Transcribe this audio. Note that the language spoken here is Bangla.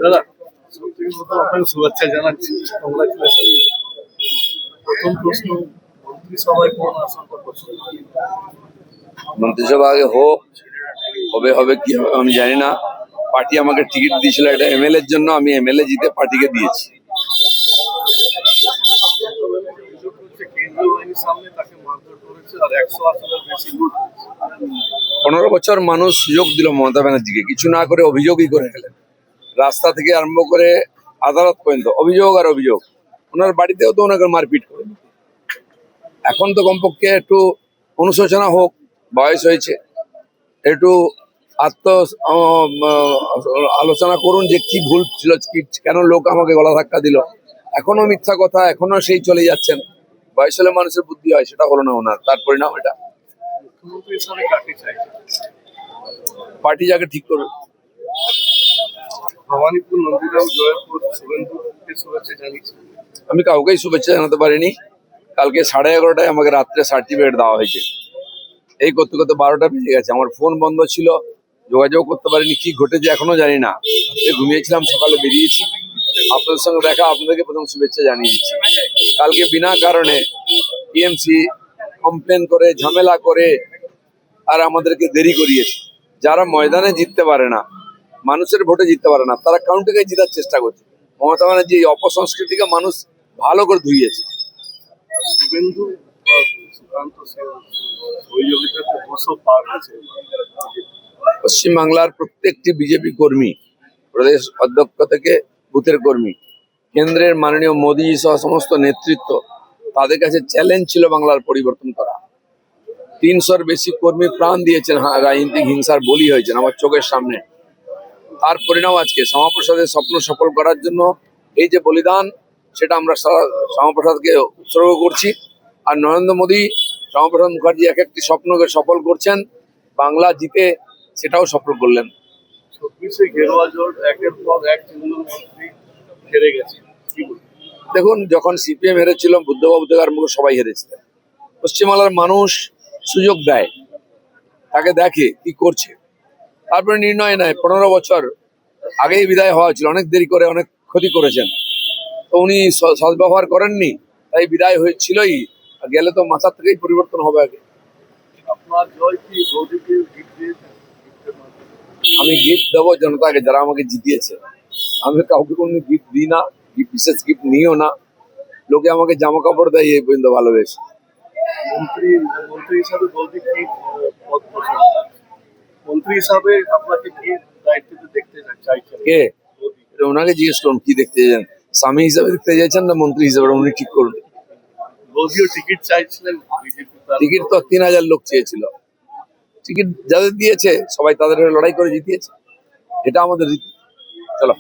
দাদা আপনাকে শুভেচ্ছা জানাচ্ছি। প্রথম প্রশ্ন, মন্ত্রিসভায় কোন আসনটা পছন্দ? মন্ত্রিসভা আগে হোক, কবে হবে কি হবে আমি জানি না। পার্টি আমাকে টিকিট দিয়েছিল একটা এমএলএ এর জন্য, আমি এমএলএ জিতে পার্টিকে দিয়েছি। কেন্দ্রীয় বাহিনীর সামনে তাকে মারধর করেছে আর 100 আসনের বেশি লুট। 15 বছর মানুষ সুযোগ দিল মমতা ব্যানার্জিকে, কিছু না করে অভিযোগই করে গেলেন। রাস্তা থেকে আরম্ভ করে আদালত পর্যন্ত অভিযোগ আর অভিযোগ। ওনার বাড়িতেও তো ওনাকে মারপিট করে। এখন তো কমপক্ষে একটু অনুশোচনা হোক, বয়স হয়েছে, একটু আত্ম আলোচনা করুন যে কি ভুল ছিল, কি কেন লোক আমাকে গলা ধাক্কা দিল। এখনো মিথ্যা কথা, এখনো সেই চলে যাচ্ছেন। বয়স হলে মানুষের বুদ্ধি হয়, সেটা হলো না ওনার, তার পরিণাম এটা। মুখ্যমন্ত্রী হিসাবে কাকে চাইছে? পার্টি যাকে ঠিক করবে। ভবানীপুর, নন্দীগ্রাম, জয়পুর শুভেন্দুকে শুভেচ্ছা জানিয়েছে। আমি কাউকেই শুভেচ্ছা জানাতে পারিনি। কালকে 11:30টায় আমাকে রাত্রে সার্টিফিকেট দেওয়া হয়েছে। এই করতে করতে 12টা বেজে গেছে। আমার ফোন বন্ধ ছিল, যোগাযোগ করতে পারিনি। কি ঘটেছে এখনো জানি না। ঘুমিয়েছিলাম, সকালে বেরিয়েছি। আপনাদের সঙ্গে দেখা, আপনাদেরকে প্রথম শুভেচ্ছা জানিয়ে দিচ্ছি। কালকে বিনা কারণে টিএমসি কমপ্লেন করে, ঝামেলা করে আর আমাদেরকে দেরি করিয়েছে। যারা ময়দানে জিততে পারে না, মানুষের ভোটে জিততে পারে না, তারা কাউন্টিকে জেতার চেষ্টা করছে। মমতা ব্যানার্জি এই অপসংস্কৃতিকে মানুষ ভালো করে ধুইয়েছে। শুভেন্দু সুকান্ত সহযোগিতাতে 200 পার হয়েছে। পশ্চিমবাংলার প্রত্যেকটি বিজেপি কর্মী, প্রদেশ অধ্যক্ষ থেকে বুথের কর্মী, কেন্দ্রের মাননীয় মোদী সহ সমস্ত নেতৃত্ব, তাদের কাছে চ্যালেঞ্জ ছিল বাংলার পরিবর্তন করা। 300-র বেশি কর্মী প্রাণ দিয়েছেন, রাজনৈতিক হিংসার বলি হয়েছেন আমার চোখের সামনে। তার পরিণাম আজকে শ্যামাপ্রসাদের স্বপ্ন সফল করার জন্য এই যে বলিদান, সেটা আমরা শ্যামাপ্রসাদকে উৎসর্গ করছি। আর নরেন্দ্র মোদী, শ্যামাপ্রসাদ মুখার্জি এক একটি স্বপ্নকে সফল করছেন। বাংলা জিতে সেটাও সফল করলেন। 26-এ গেরুয়া জোট একের পর এক তৃণমূল মন্ত্রী হেরে গেছে। দেখুন, যখন সিপিএম হেরেছিল, বুদ্ধবাবু থেকে আরম্ভ করে সবাই হেরেছিলেন। পশ্চিমবাংলার মানুষ সুযোগ দেয়, তাকে দেখে কি করছে, তারপরে নির্ণয় নেয়। 15 বছর আগেই বিদায় হওয়া ছিল, অনেক দেরি করে, অনেক ক্ষতি করেছেন। তো উনি সদ্ব্যবহার করেননি, তাই বিদায় হয়েছিলই। গেলে তো মাথার থেকেই পরিবর্তন হবে আগে। আপনার জয় কি মোদীকে গিফট দিয়েছেন? আমি গিফট দেবো জনতাকে, যারা আমাকে জিতিয়েছে। আমি কাউকে কোনো গিফট দিই না, বিশেষ গিফট নিও না। লোকে আমাকে জামা কাপড় দেয়, এই পর্যন্ত ভালোবেসে। মন্ত্রী হিসাবে বলতে কি পদ পছন্দ? মন্ত্রী হিসাবে আপনাকে কি দায়িত্বতে দেখতে চাইছেন? কে? ওনাকে জিজ্ঞেস করুন কি দেখতে চাইছেন। স্বামী হিসাবে দেখতে চাইছেন না মন্ত্রী হিসাবে, উনি ঠিক করুন। মোদীও টিকিট চাইছিলেন, বিজেপি টিকিট তো 3000 লোক চেয়েছিল। টিকিট যাদের দিয়েছে সবাই তাদের লড়াই করে জিতিয়েছে। এটা আমাদের রীতি। চলো।